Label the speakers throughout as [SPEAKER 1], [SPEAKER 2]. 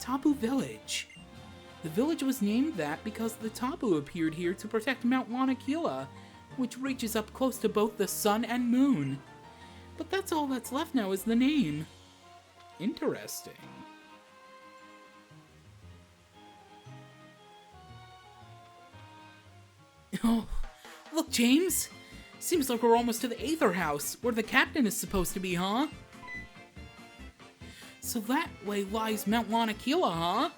[SPEAKER 1] Tapu Village. The village was named that because the Tapu appeared here to protect Mount Wanakila, which reaches up close to both the sun and moon. But that's all that's left now is the name. Interesting. Oh, look, James! Seems like we're almost to the Aether House, where the captain is supposed to be, huh? So that way lies Mount Wanakila, huh?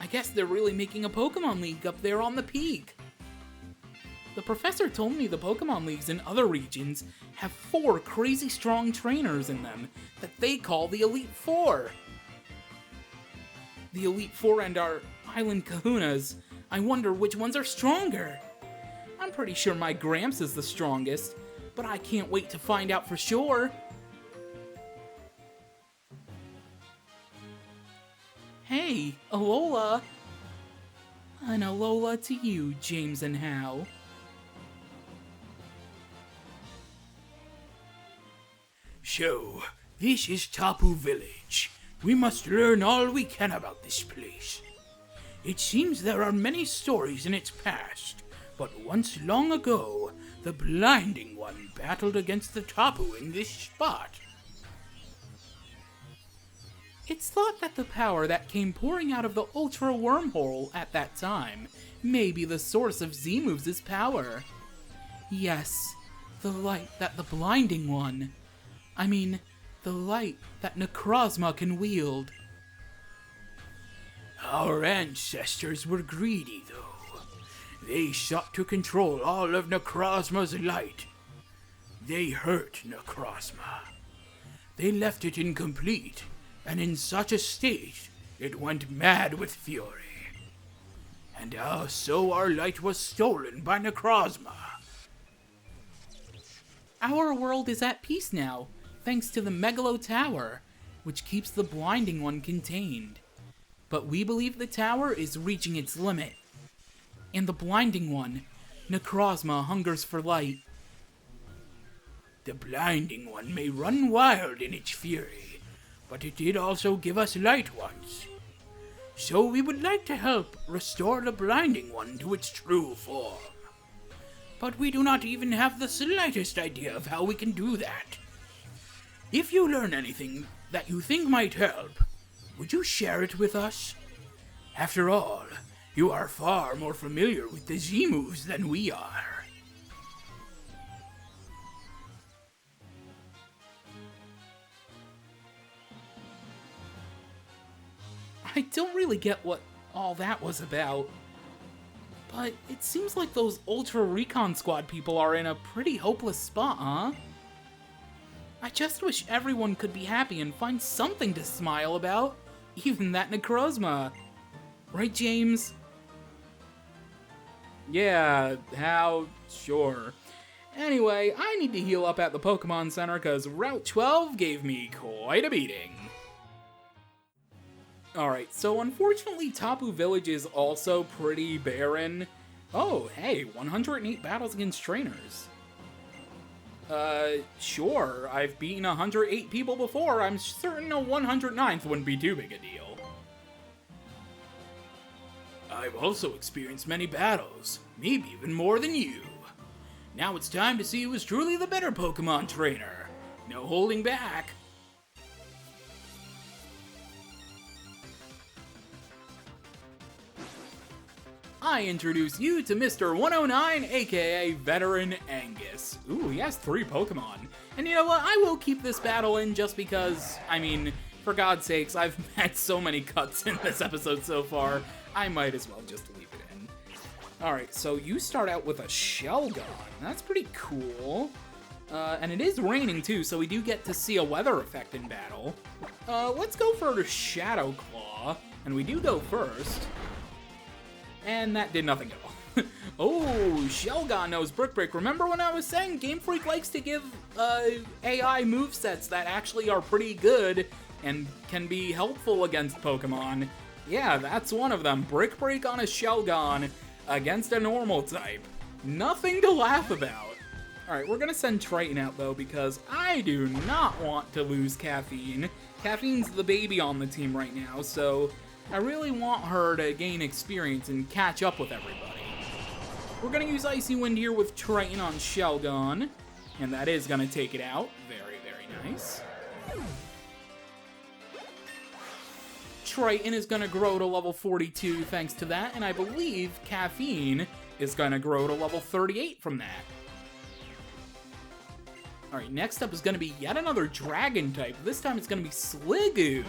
[SPEAKER 1] I guess they're really making a Pokemon League up there on the peak. The professor told me the Pokemon Leagues in other regions have 4 crazy strong trainers in them that they call the Elite Four. The Elite Four and our Island Kahunas, I wonder which ones are stronger. I'm pretty sure my Gramps is the strongest, but I can't wait to find out for sure. Hey, Alola! An Alola to you, James and Hal.
[SPEAKER 2] So, this is Tapu Village. We must learn all we can about this place. It seems there are many stories in its past, but once long ago, the Blinding One battled against the Tapu in this spot.
[SPEAKER 1] It's thought that the power that came pouring out of the Ultra Wormhole at that time may be the source of Z-Moves' power. Yes, the light that the Blinding One... the light that Necrozma can wield.
[SPEAKER 2] Our ancestors were greedy, though. They sought to control all of Necrozma's light. They hurt Necrozma. They left it incomplete, and in such a state, it went mad with fury. And so our light was stolen by Necrozma.
[SPEAKER 1] Our world is at peace now, thanks to the Megalo Tower, which keeps the Blinding One contained. But we believe the tower is reaching its limit. And the Blinding One, Necrozma, hungers for light.
[SPEAKER 2] The Blinding One may run wild in its fury, but it did also give us light once. So we would like to help restore the Blinding One to its true form. But we do not even have the slightest idea of how we can do that. If you learn anything that you think might help, would you share it with us? After all, you are far more familiar with the Z-Moves than we are.
[SPEAKER 1] I don't really get what all that was about. But it seems like those Ultra Recon Squad people are in a pretty hopeless spot, huh? I just wish everyone could be happy and find something to smile about. Even that Necrozma. Right, James? Yeah, how? Sure. Anyway, I need to heal up at the Pokemon Center because Route 12 gave me quite a beating. Alright, so unfortunately Tapu Village is also pretty barren. Oh, hey, 108 battles against trainers. Sure, I've beaten 108 people before. I'm certain a 109th wouldn't be too big a deal.
[SPEAKER 2] I've also experienced many battles, maybe even more than you. Now it's time to see who is truly the better Pokemon trainer. No holding back.
[SPEAKER 1] I introduce you to Mr. 109, aka Veteran Angus. Ooh, he has 3 Pokemon. And you know what, I will keep this battle in just because, for God's sakes, I've had so many cuts in this episode so far, I might as well just leave it in. Alright, so you start out with a Shelgon. That's pretty cool. And it is raining too, so we do get to see a weather effect in battle. Let's go for Shadow Claw, and we do go first. And that did nothing at all. Oh, Shelgon knows Brick Break. Remember when I was saying Game Freak likes to give AI movesets that actually are pretty good and can be helpful against Pokemon? Yeah, that's one of them. Brick Break on a Shelgon against a normal type. Nothing to laugh about. Alright, we're gonna send Triton out though because I do not want to lose Caffeine. Caffeine's the baby on the team right now, so I really want her to gain experience and catch up with everybody. We're going to use Icy Wind here with Triton on Shelgon, and that is going to take it out. Very, very nice. Triton is going to grow to level 42 thanks to that, and I believe Caffeine is going to grow to level 38 from that. Alright, next up is going to be yet another dragon type. This time it's going to be Sliggoo.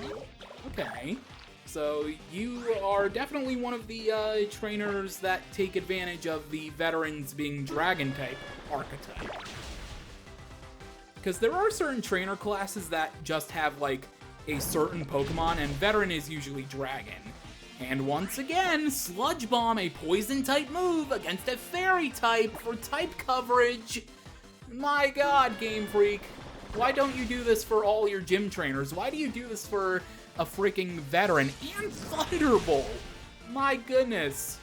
[SPEAKER 1] Okay, so you are definitely one of the trainers that take advantage of the veterans being dragon type archetype. Because there are certain trainer classes that just have, like, a certain Pokemon, and veteran is usually dragon. And once again, Sludge Bomb, a poison-type move against a fairy type for type coverage. My god, Game Freak. Why don't you do this for all your gym trainers? Why do you do this for a freaking veteran? And Thunderbolt! My goodness.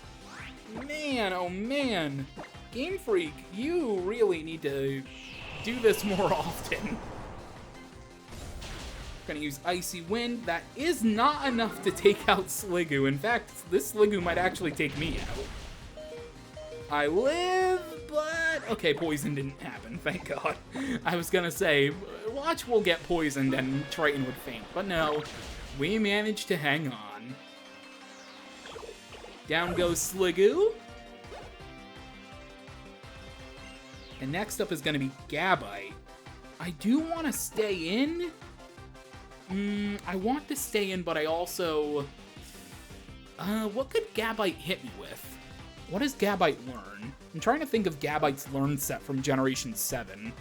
[SPEAKER 1] Man, oh man. Game Freak, you really need to do this more often. Gonna use Icy Wind. That is not enough to take out Sliggoo. In fact, this Sliggoo might actually take me out. I live, but... Okay, poison didn't happen, thank god. I was gonna say, watch will get poisoned and Triton would faint, but no. We managed to hang on. Down goes Sliggoo. And next up is gonna be Gabite. I do want to stay in... I want to stay in, but I also... what could Gabite hit me with? What does Gabite learn? I'm trying to think of Gabite's learn set from Generation 7.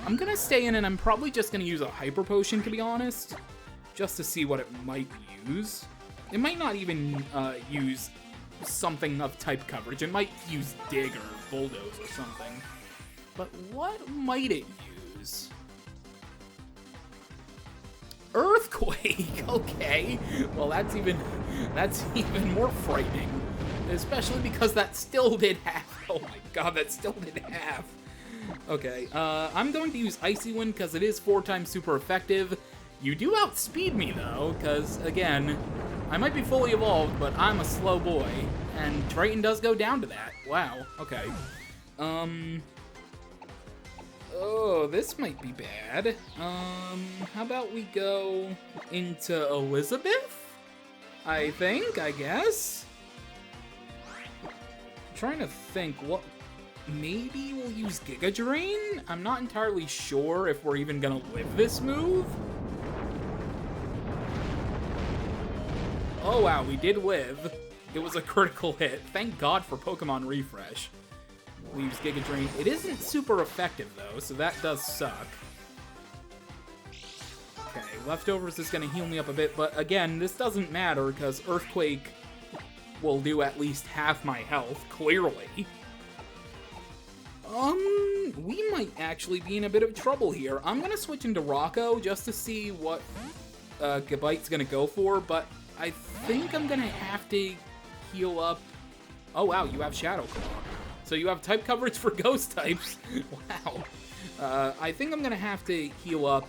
[SPEAKER 1] I'm gonna stay in, and I'm probably just gonna use a Hyper Potion, to be honest. Just to see what it might use. It might not even use something of type coverage. It might use Dig or Bulldoze or something. But what might it use? Earthquake, okay. Well, that's even more frightening. Especially because that still did half. Oh my god, that still did half. Okay, I'm going to use Icy Wind because it is 4 times super effective. You do outspeed me though, because again, I might be fully evolved, but I'm a slow boy. And Triton does go down to that. Wow, okay. Oh, this might be bad. How about we go into Elizabeth? I guess? I'm trying to think, what... Maybe we'll use Giga Drain? I'm not entirely sure if we're even gonna live this move. Oh wow, we did live. It was a critical hit. Thank God for Pokemon Refresh. We use Giga Drain. It isn't super effective, though, so that does suck. Okay, Leftovers is going to heal me up a bit, but again, this doesn't matter, because Earthquake will do at least half my health, clearly. We might actually be in a bit of trouble here. I'm going to switch into Rocco just to see what Gabite's going to go for, but I think I'm going to have to heal up... Oh, wow, you have Shadow Claw. So you have type coverage for ghost types. Wow. I think I'm going to have to heal up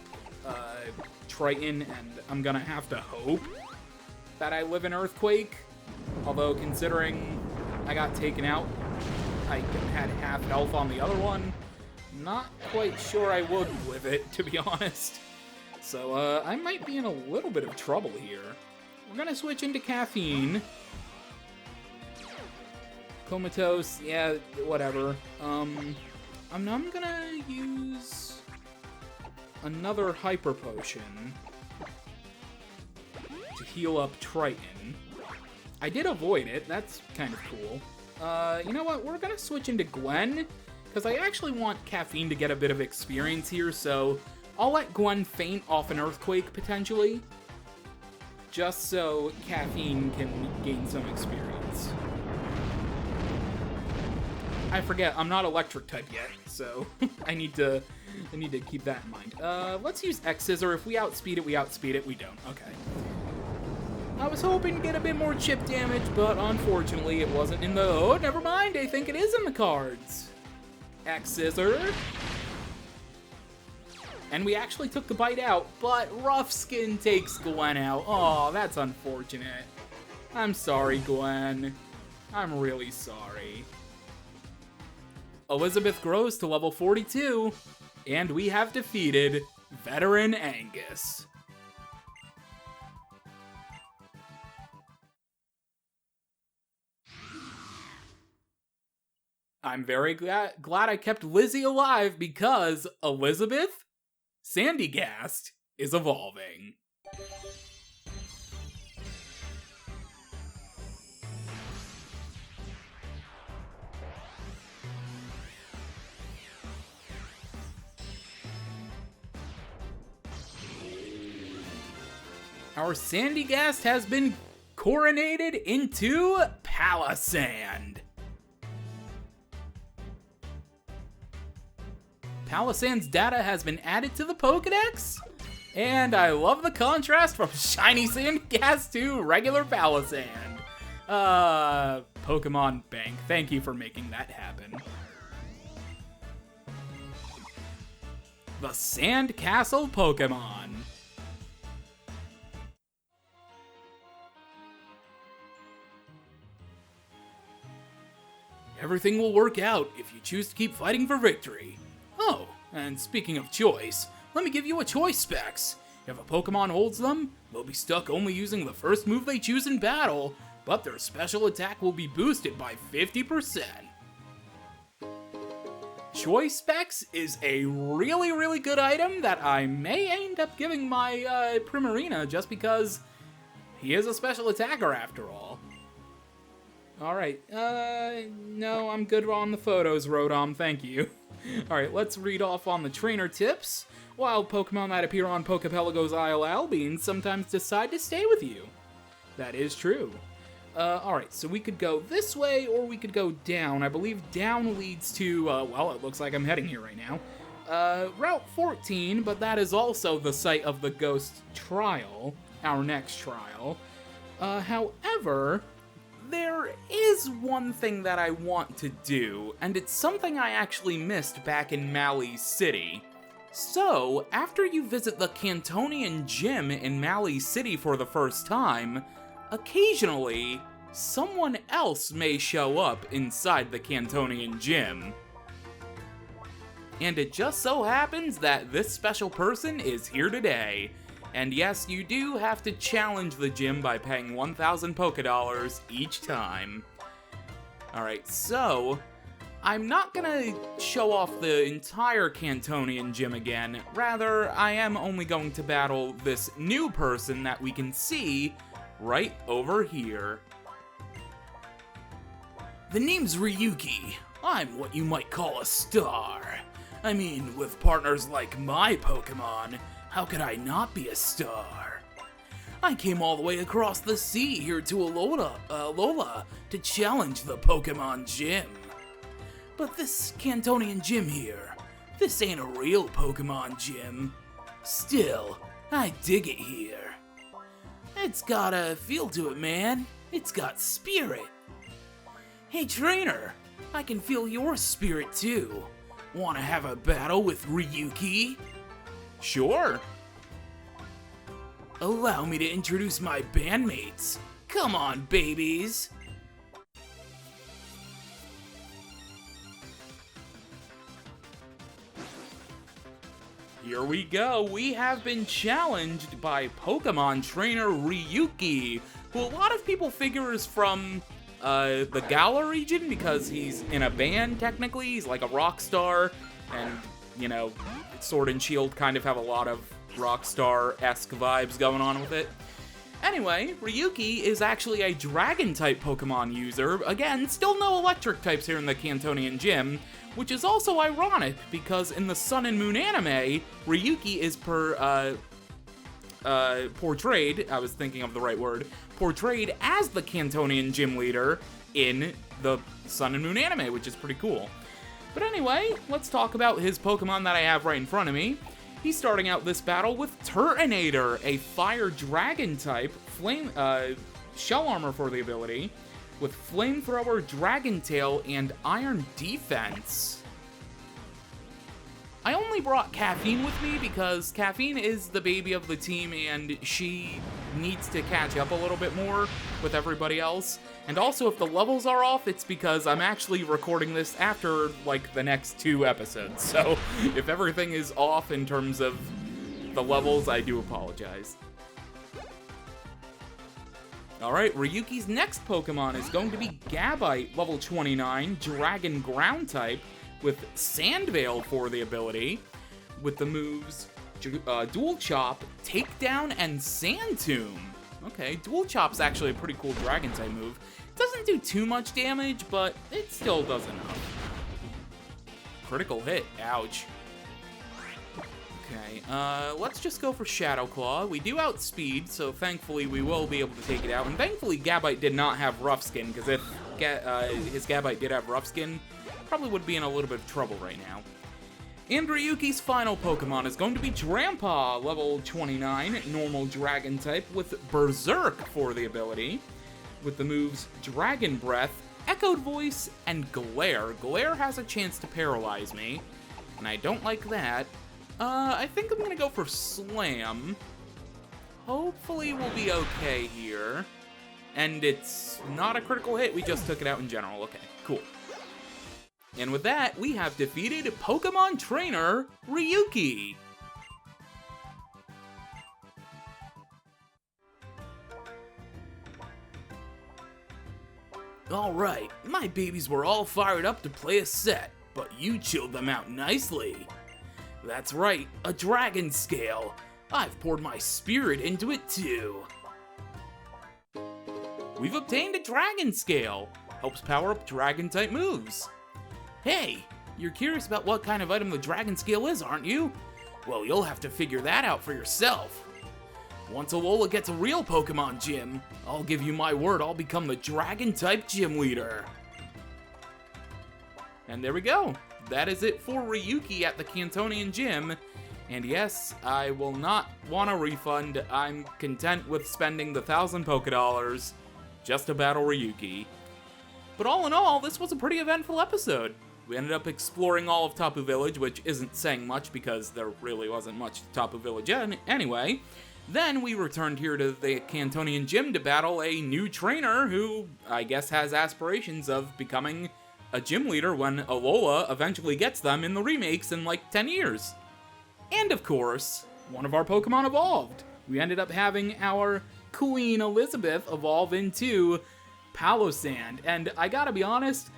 [SPEAKER 1] Triton, and I'm going to have to hope that I live in Earthquake. Although, considering I got taken out, I had half health on the other one, not quite sure I would live it, to be honest. So, I might be in a little bit of trouble here. We're going to switch into Caffeine. Comatose, yeah, whatever. I'm gonna use another Hyper Potion to heal up Triton. I did avoid it, that's kind of cool. You know what, we're gonna switch into Gwen, because I actually want Caffeine to get a bit of experience here, so I'll let Gwen faint off an Earthquake, potentially, just so Caffeine can gain some experience. I forget, I'm not electric type yet, so I need to keep that in mind. Let's use X-Scissor. If we outspeed it, we outspeed it. We don't. Okay. I was hoping to get a bit more chip damage, but unfortunately it wasn't in the... Oh, never mind. I think it is in the cards. X-Scissor. And we actually took the bite out, but Rough Skin takes Gwen out. Oh, that's unfortunate. I'm sorry, Gwen. I'm really sorry. Elizabeth grows to level 42, and we have defeated Veteran Angus. I'm very glad I kept Lizzie alive because Elizabeth Sandygast is evolving. Our Sandygast has been coronated into Palisand. Palisand's data has been added to the Pokedex, and I love the contrast from shiny Sandygast to regular Palisand. Pokemon Bank, thank you for making that happen. The Sandcastle Pokemon. Everything will work out if you choose to keep fighting for victory. Oh, and speaking of choice, let me give you a choice specs. If a Pokemon holds them, they'll be stuck only using the first move they choose in battle, but their special attack will be boosted by 50%. Choice specs is a really, really good item that I may end up giving my Primarina just because he is a special attacker after all. Alright, no, I'm good on the photos, Rodom, thank you. Alright, let's read off on the trainer tips. Wild Pokemon that appear on Pokepelago's Isle Albion sometimes decide to stay with you. That is true. Alright, so we could go this way or we could go down. I believe down leads to, well, it looks like I'm heading here right now. Route 14, but that is also the site of the Ghost Trial, our next trial. However, there is one thing that I want to do, and it's something I actually missed back in Malie City. So, after you visit the Cantonian Gym in Malie City for the first time, occasionally, someone else may show up inside the Cantonian Gym. And it just so happens that this special person is here today. And yes, you do have to challenge the gym by paying 1,000 Pokédollars each time. Alright, so I'm not gonna show off the entire Cantonian Gym again. Rather, I am only going to battle this new person that we can see right over here.
[SPEAKER 2] The name's Ryuki. I'm what you might call a star. I mean, with partners like my Pokemon, how could I not be a star? I came all the way across the sea here to Alola to challenge the Pokemon Gym. But this Cantonian Gym here, this ain't a real Pokemon Gym. Still, I dig it here. It's got a feel to it, man. It's got spirit. Hey trainer, I can feel your spirit too. Wanna have a battle with Ryuki?
[SPEAKER 1] Sure.
[SPEAKER 2] Allow me to introduce my bandmates. Come on, babies.
[SPEAKER 1] Here we go. We have been challenged by Pokemon trainer Ryuki, who a lot of people figure is from the Galar region because he's in a band technically. He's like a rock star, and you know, Sword and Shield kind of have a lot of Rockstar-esque vibes going on with it. Anyway, Ryuki is actually a Dragon-type Pokemon user. Again, still no Electric types here in the Cantonian Gym, which is also ironic, because in the Sun and Moon anime, Ryuki is portrayed, I was thinking of the right word, portrayed as the Cantonian Gym leader in the Sun and Moon anime, which is pretty cool. But anyway, let's talk about his Pokemon that I have right in front of me. He's starting out this battle with Turtonator, a Fire Dragon type, shell armor for the ability, with Flamethrower, Dragon Tail, and Iron Defense. I only brought Caffeine with me because Caffeine is the baby of the team and she needs to catch up a little bit more with everybody else. And also, if the levels are off, it's because I'm actually recording this after, like, the next 2 episodes. So, if everything is off in terms of the levels, I do apologize. Alright, Ryuki's next Pokemon is going to be Gabite, level 29, Dragon Ground type, with Sand Veil for the ability, with the moves Dual Chop, Takedown, and Sand Tomb. Okay, Dual Chop's actually a pretty cool Dragon type move. Doesn't do too much damage, but it still does enough. Critical hit, ouch. Okay, let's just go for Shadow Claw. We do outspeed, so thankfully we will be able to take it out. And thankfully Gabite did not have Rough Skin, because if his Gabite did have Rough Skin, probably would be in a little bit of trouble right now. And Ryuki's final Pokemon is going to be Drampa, level 29, normal Dragon type, with Berserk for the ability, with the moves Dragon Breath, Echoed Voice, and Glare. Glare has a chance to paralyze me, and I don't like that. I think I'm gonna go for Slam. Hopefully we'll be okay here. And it's not a critical hit, we just took it out in general. Okay, cool. And with that, we have defeated Pokemon Trainer Ryuki.
[SPEAKER 2] Alright, my babies were all fired up to play a set, but you chilled them out nicely. That's right, a dragon scale. I've poured my spirit into it too.
[SPEAKER 1] We've obtained a Dragon Scale. Helps power up Dragon-type moves.
[SPEAKER 2] Hey, you're curious about what kind of item the dragon scale is, aren't you? Well, you'll have to figure that out for yourself. Once Alola gets a real Pokemon gym, I'll give you my word I'll become the Dragon-type gym leader.
[SPEAKER 1] And there we go. That is it for Ryuki at the Cantonian Gym. And yes, I will not want a refund. I'm content with spending the 1,000 Pokédollars just to battle Ryuki. But all in all, this was a pretty eventful episode. We ended up exploring all of Tapu Village, which isn't saying much because there really wasn't much to Tapu Village anyway. Then we returned here to the Cantonian Gym to battle a new trainer who I guess has aspirations of becoming a gym leader when Alola eventually gets them in the remakes in like 10 years. And of course, one of our Pokemon evolved. We ended up having our Queen Elizabeth evolve into Palossand, and I gotta be honest,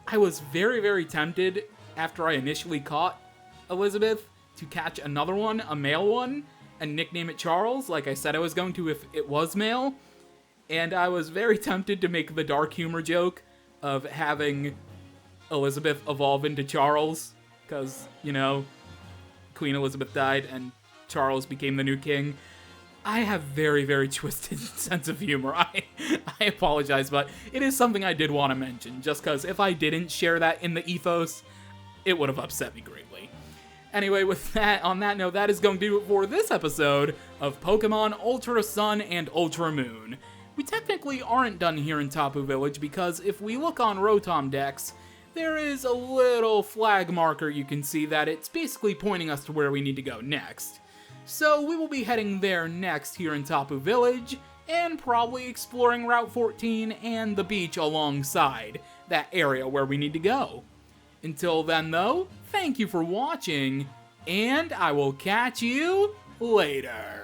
[SPEAKER 1] I was very, very tempted after I initially caught Elizabeth to catch another one, a male one, and nickname it Charles, like I said I was going to if it was male, and I was very tempted to make the dark humor joke of having Elizabeth evolve into Charles, because, you know, Queen Elizabeth died and Charles became the new king. I have very, very twisted sense of humor. I apologize, but it is something I did want to mention, just because if I didn't share that in the ethos, it would have upset me greatly. Anyway, with that, on that note, that is going to do it for this episode of Pokemon Ultra Sun and Ultra Moon. We technically aren't done here in Tapu Village, because if we look on Rotom Dex, there is a little flag marker you can see that it's basically pointing us to where we need to go next. So we will be heading there next here in Tapu Village, and probably exploring Route 14 and the beach alongside that area where we need to go. Until then though, thank you for watching, and I will catch you later.